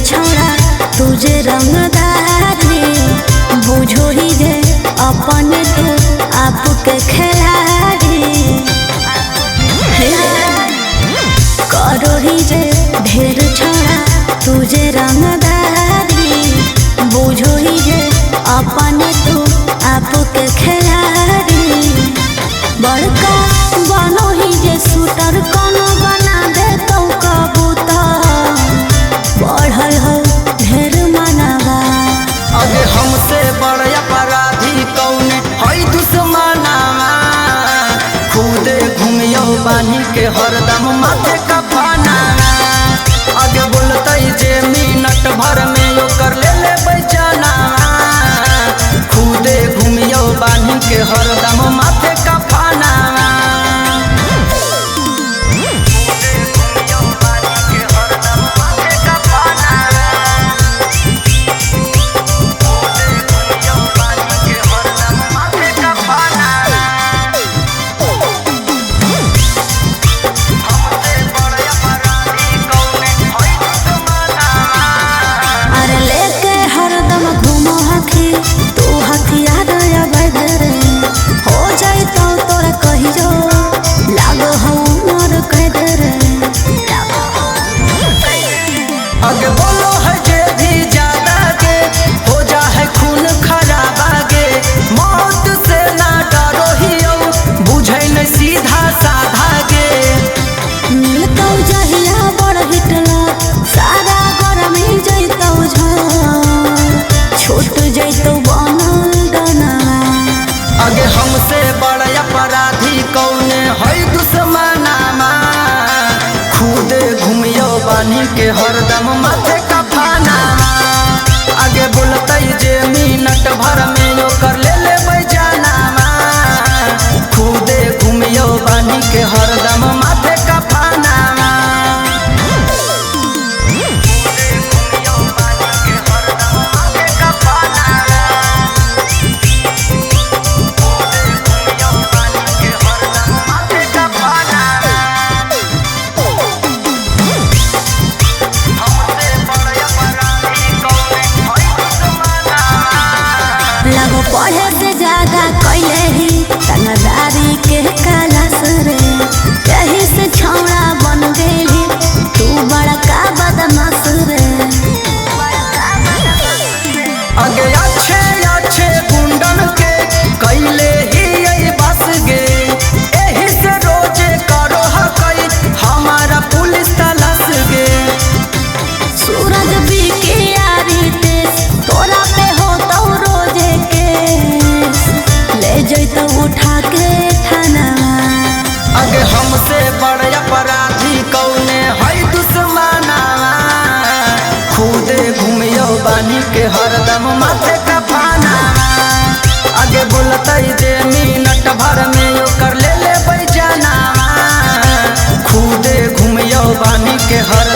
छोड़ा तुझे रंगदारी बुझो ही जे अपने तू आपके खिलाड़ी करो ही जे ढेर छोड़ा तुझे रंगदारी बुझो ही जे अपने तू आपके खिलाड़ी बड़का बनो ही जे शूटर कोनो बना दे तो कबूतर बढ़ल हो ढेर मनावा। अगे हमसे बड़ अपराधी कौने हई दुश्मनावा खुदे घूमियो बानी के हरदम माथे का फानावा। आगे बोलते जे मिनट भर में यो कर ले बैजानावा खुदे घूमियो बानी के हरदम माथे का फानावा। आगे बोलो है जे भी ज्यादा के हो जा है खून खराब आगे मौत से ना डरो ही बुझे न सीधा साधा गे मिलतौ जहिया बड़ हिटलर सारा गरमी जैतौ छूट जैतौ बनल डना। आगे हमसे बड़ अपराधी कौने है दुश्मनामा खुदे घूमियो बानी के हरदम माथे का फानामा। आगे बोलते जे मिनट भर में यो कर ले बैजानामा खुदे घूमियो बानी के हरदम माथे का फानामा। लगो पढ़े से ज्यादा कैले ही तंगदारी के कलश रे यही से छौड़ा बन गेली तू बड़का बदमाश रे। आगे अच्छे अच्छे गुंडन के कैले ही यही बस गे एही से रोजे करो हकई हमारा पुलिस तलाश गे। सूरज भी के यारी तेज तोरा पे हो तो रोजे के ले जैतो उठा के थाना। आगे हमसे बड़ अपराधी कौने हई दुश्मनावा खुदे घूमियो बानी के हरदम माथे का फानावा। आगे बोलते जे मिनट भर में यो कर ले बैजानावा खुदे घूमियो बानी के हर